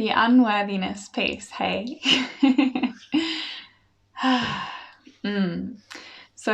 the unworthiness piece, hey? So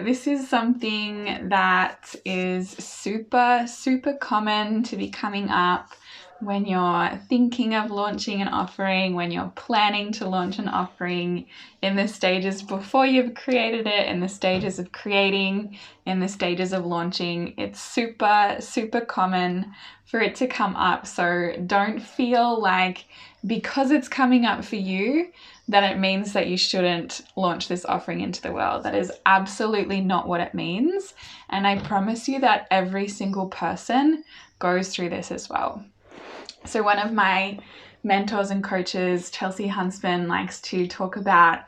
this is something that is super, super common to be coming up when you're thinking of launching an offering, when you're planning to launch an offering, in the stages before you've created it, in the stages of creating, in the stages of launching. It's super, super common for it to come up. So don't feel like because it's coming up for you, that it means that you shouldn't launch this offering into the world. That is absolutely not what it means. And I promise you that every single person goes through this as well. So one of my mentors and coaches, Chelsea Huntsman, likes to talk about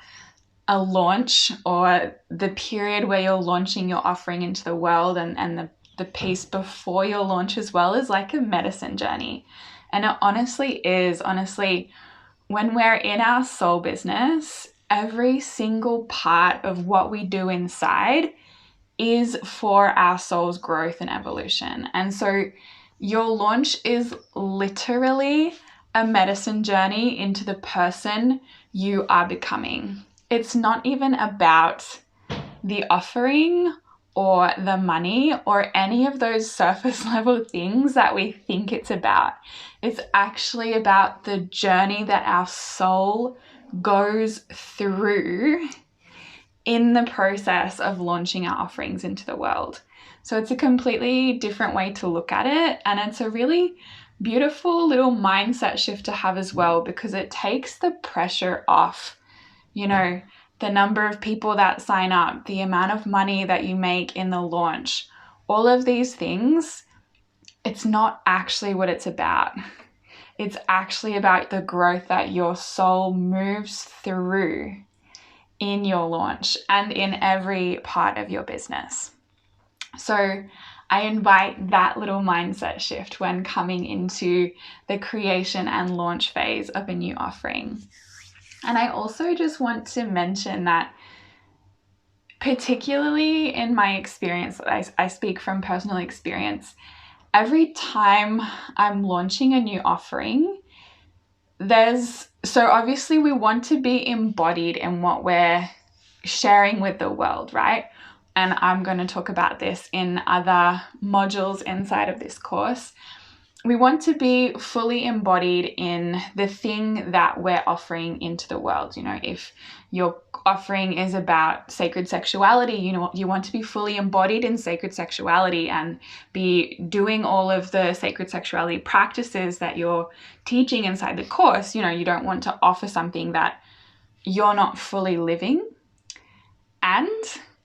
a launch, or the period where you're launching your offering into the world, and the piece before your launch as well, is like a medicine journey. And it honestly is. When we're in our soul business, every single part of what we do inside is for our soul's growth and evolution. And so your launch is literally a medicine journey into the person you are becoming. It's not even about the offering or the money or any of those surface level things that we think it's about. It's actually about the journey that our soul goes through in the process of launching our offerings into the world. So it's a completely different way to look at it, and it's a really beautiful little mindset shift to have as well, because it takes the pressure off, the number of people that sign up, the amount of money that you make in the launch, all of these things. It's not actually what it's about. It's actually about the growth that your soul moves through in your launch and in every part of your business. So I invite that little mindset shift when coming into the creation and launch phase of a new offering. And I also just want to mention that, particularly in my experience, I speak from personal experience, every time I'm launching a new offering, so obviously we want to be embodied in what we're sharing with the world, right? And I'm going to talk about this in other modules inside of this course. We want to be fully embodied in the thing that we're offering into the world. If your offering is about sacred sexuality, you want to be fully embodied in sacred sexuality and be doing all of the sacred sexuality practices that you're teaching inside the course. You don't want to offer something that you're not fully living. And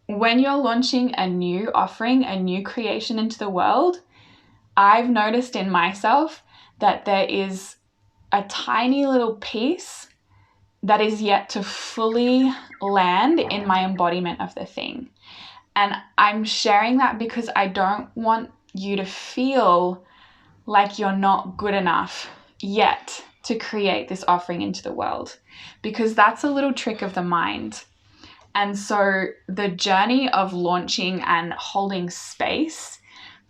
when you're launching a new offering, a new creation into the world, I've noticed in myself that there is a tiny little piece that is yet to fully land in my embodiment of the thing. And I'm sharing that because I don't want you to feel like you're not good enough yet to create this offering into the world, because that's a little trick of the mind. And so the journey of launching and holding space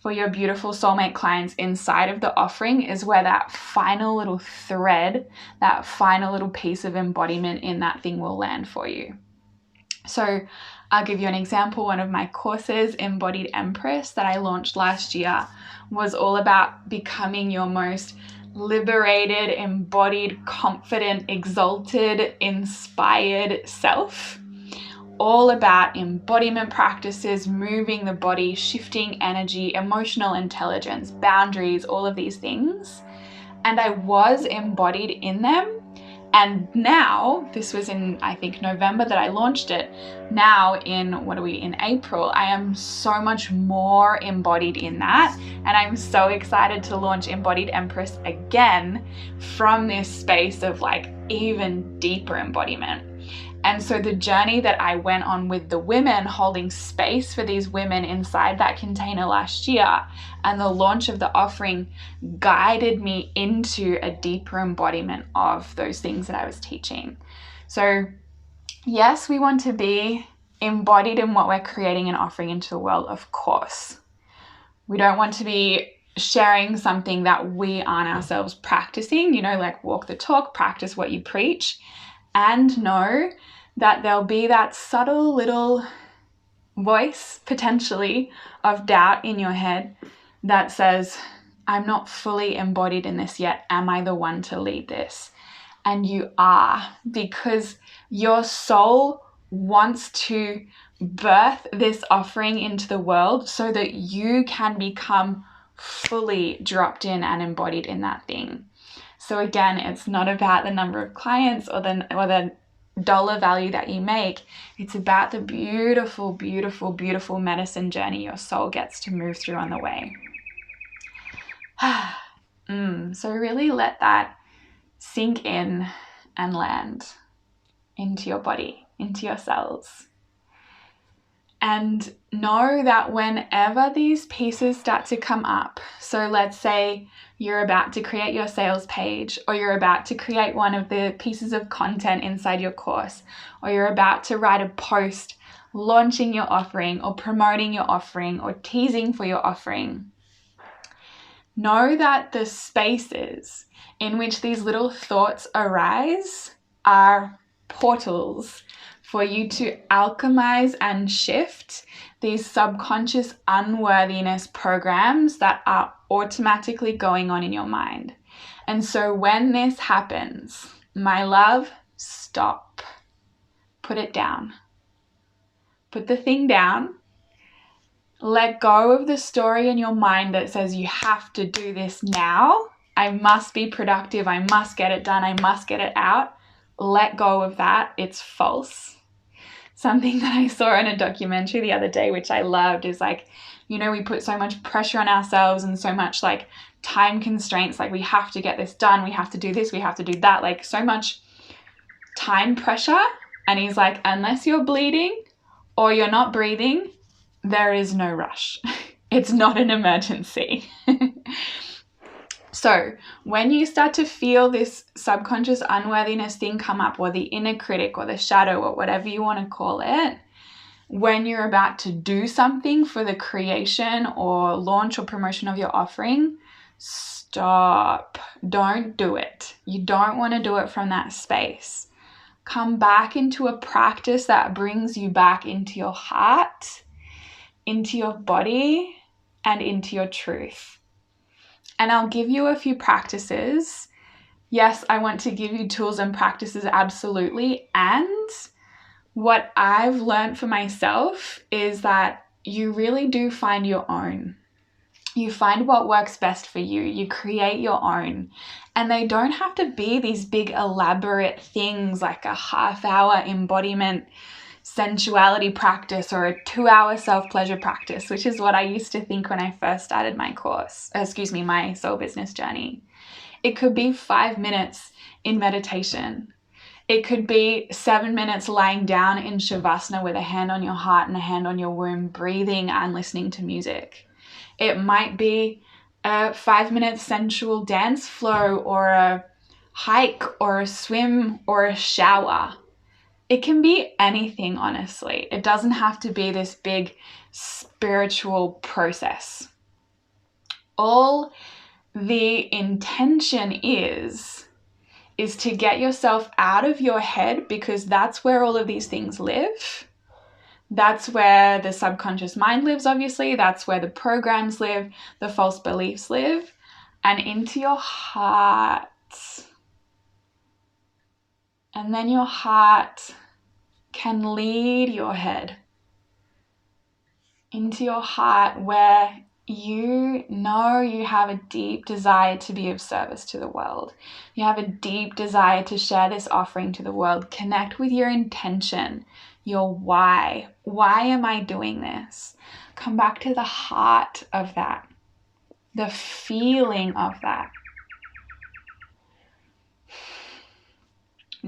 for your beautiful soulmate clients inside of the offering is where that final little thread, that final little piece of embodiment in that thing will land for you. So I'll give you an example. One of my courses, Embodied Empress, that I launched last year, was all about becoming your most liberated, embodied, confident, exalted, inspired self. All about embodiment practices, moving the body, shifting energy, emotional intelligence, boundaries, all of these things. And I was embodied in them. And now, this was in, I think, November that I launched it. Now in April, I am so much more embodied in that. And I'm so excited to launch Embodied Empress again from this space of like even deeper embodiment. And so the journey that I went on with the women, holding space for these women inside that container last year, and the launch of the offering guided me into a deeper embodiment of those things that I was teaching. So yes, we want to be embodied in what we're creating and offering into the world, of course. We don't want to be sharing something that we aren't ourselves practicing, like walk the talk, practice what you preach, and know that there'll be that subtle little voice potentially of doubt in your head that says, I'm not fully embodied in this yet. Am I the one to lead this? And you are, because your soul wants to birth this offering into the world so that you can become fully dropped in and embodied in that thing. So again, it's not about the number of clients or the dollar value that you make. It's about the beautiful, beautiful, beautiful medicine journey your soul gets to move through on the way. So really let that sink in and land into your body, into your cells. And know that whenever these pieces start to come up, so let's say you're about to create your sales page, or you're about to create one of the pieces of content inside your course, or you're about to write a post launching your offering or promoting your offering or teasing for your offering. Know that the spaces in which these little thoughts arise are portals for you to alchemize and shift these subconscious unworthiness programs that are automatically going on in your mind. And so when this happens, my love, stop. Put it down. Put the thing down. Let go of the story in your mind that says you have to do this now. I must be productive. I must get it done. I must get it out. Let go of that. It's false. Something that I saw in a documentary the other day, which I loved, is we put so much pressure on ourselves and so much time constraints. We have to get this done. We have to do this. We have to do that. So much time pressure. And he's like, unless you're bleeding or you're not breathing, there is no rush. It's not an emergency. So when you start to feel this subconscious unworthiness thing come up, or the inner critic or the shadow or whatever you want to call it, when you're about to do something for the creation or launch or promotion of your offering, stop. Don't do it. You don't want to do it from that space. Come back into a practice that brings you back into your heart, into your body, and into your truth. And I'll give you a few practices. Yes, I want to give you tools and practices, absolutely. And what I've learned for myself is that you really do find your own. You find what works best for you. You create your own. And they don't have to be these big elaborate things like a half-hour embodiment sensuality practice or a 2-hour self-pleasure practice, which is what I used to think when I first started my soul business journey. It could be 5 minutes in meditation. It could be 7 minutes lying down in shavasana with a hand on your heart and a hand on your womb, breathing and listening to music. It might be a 5-minute sensual dance flow, or a hike, or a swim, or a shower. It can be anything, honestly. It doesn't have to be this big spiritual process. All the intention is to get yourself out of your head, because that's where all of these things live. That's where the subconscious mind lives, obviously. That's where the programs live, the false beliefs live, and into your heart. And then your heart can lead your head into your heart, where you know you have a deep desire to be of service to the world. You have a deep desire to share this offering to the world. Connect with your intention, your why. Why am I doing this? Come back to the heart of that, the feeling of that.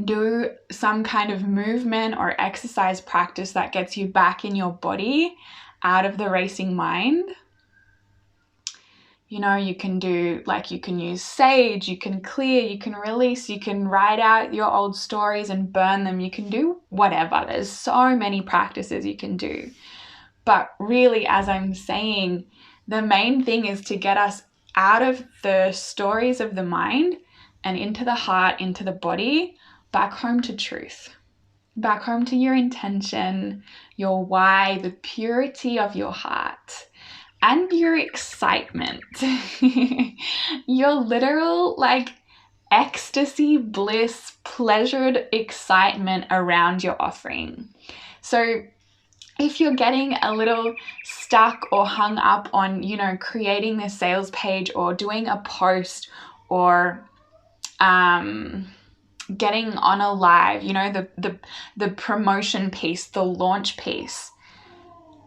Do some kind of movement or exercise practice that gets you back in your body, out of the racing mind. You can do, you can use sage, you can clear, you can release, you can write out your old stories and burn them. You can do whatever. There's so many practices you can do. But really, as I'm saying, the main thing is to get us out of the stories of the mind and into the heart, into the body, back home to truth, back home to your intention, your why, the purity of your heart, and your excitement. Your literal, like, ecstasy, bliss, pleasured excitement around your offering. So if you're getting a little stuck or hung up on, creating this sales page or doing a post or getting on a live, the promotion piece, the launch piece,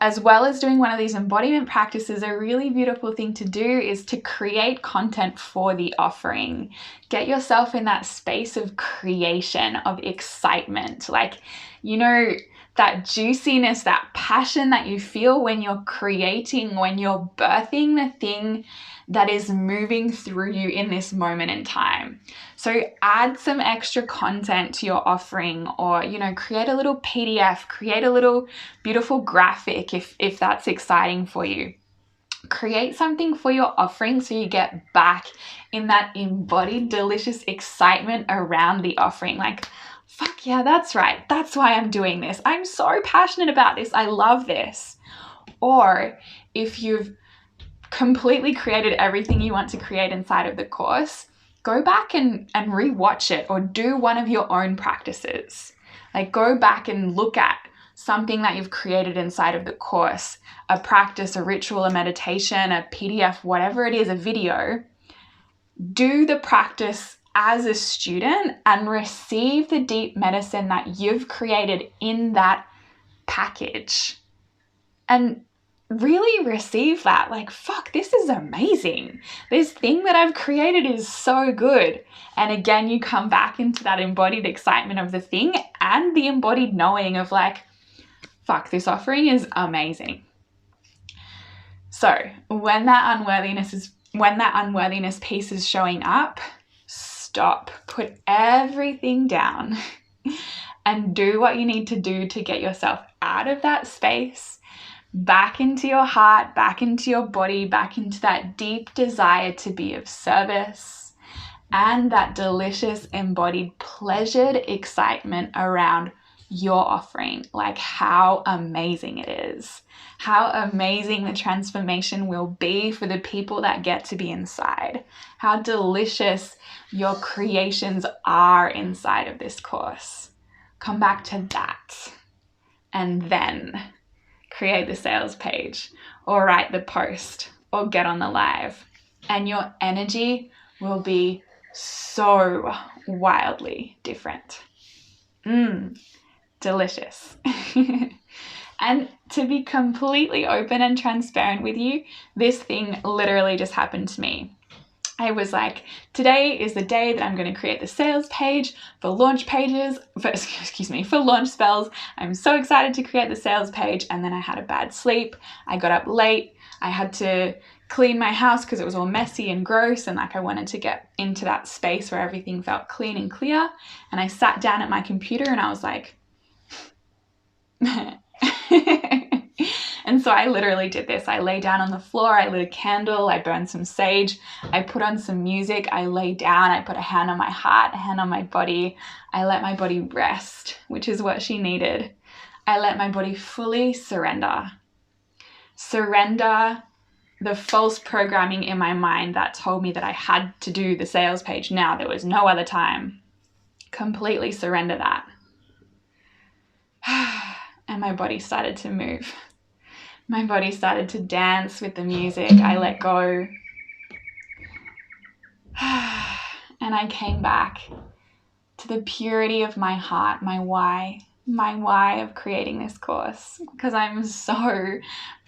as well as doing one of these embodiment practices, a really beautiful thing to do is to create content for the offering. Get yourself in that space of creation, of excitement. Like, that juiciness, that passion that you feel when you're creating, when you're birthing the thing that is moving through you in this moment in time. So add some extra content to your offering, or, create a little PDF, create a little beautiful graphic if that's exciting for you. Create something for your offering so you get back in that embodied, delicious excitement around the offering. Like, fuck yeah, that's right. That's why I'm doing this. I'm so passionate about this. I love this. Or if you've completely created everything you want to create inside of the course, go back and rewatch it, or do one of your own practices. Like, go back and look at something that you've created inside of the course, a practice, a ritual, a meditation, a PDF, whatever it is, a video. Do the practice as a student and receive the deep medicine that you've created in that package. And really receive that. Like, fuck, this is amazing. This thing that I've created is so good. And again, you come back into that embodied excitement of the thing and the embodied knowing of, like, fuck, this offering is amazing. So when that unworthiness piece is showing up, stop, put everything down and do what you need to do to get yourself out of that space, back into your heart, back into your body, back into that deep desire to be of service, and that delicious embodied pleasured excitement around your offering. Like, how amazing it is, how amazing the transformation will be for the people that get to be inside, how delicious your creations are inside of this course. Come back to that, and then create the sales page, or write the post, or get on the live, and your energy will be so wildly different. Delicious. And to be completely open and transparent with you, this thing literally just happened to me. I was like, today is the day that I'm going to create the sales page for launch pages, for launch spells. I'm so excited to create the sales page. And then I had a bad sleep. I got up late. I had to clean my house because it was all messy and gross. And like, I wanted to get into that space where everything felt clean and clear. And I sat down at my computer and I was like, and so I literally did this. I lay down on the floor, I lit a candle, I burned some sage, I put on some music, I lay down, I put a hand on my heart, a hand on my body. I let my body rest, which is what she needed. I let my body fully surrender. Surrender the false programming in my mind that told me that I had to do the sales page now. There was no other time. Completely surrender that. And my body started to move. My body started to dance with the music. I let go. And I came back to the purity of my heart, my why of creating this course, because I'm so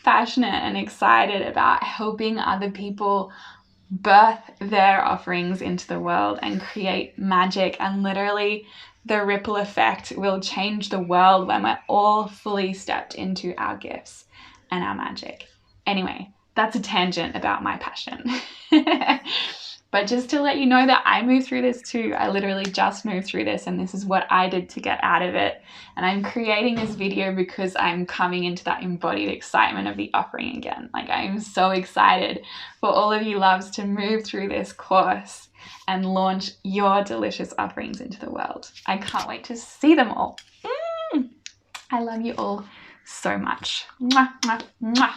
passionate and excited about helping other people birth their offerings into the world and create magic. And literally the ripple effect will change the world when we're all fully stepped into our gifts and our magic. Anyway, that's a tangent about my passion. But just to let you know that I moved through this too. I literally just moved through this, and this is what I did to get out of it. And I'm creating this video because I'm coming into that embodied excitement of the offering again. Like, I'm so excited for all of you loves to move through this course and launch your delicious offerings into the world. I can't wait to see them all. I love you all so much. Mwah, mwah, mwah.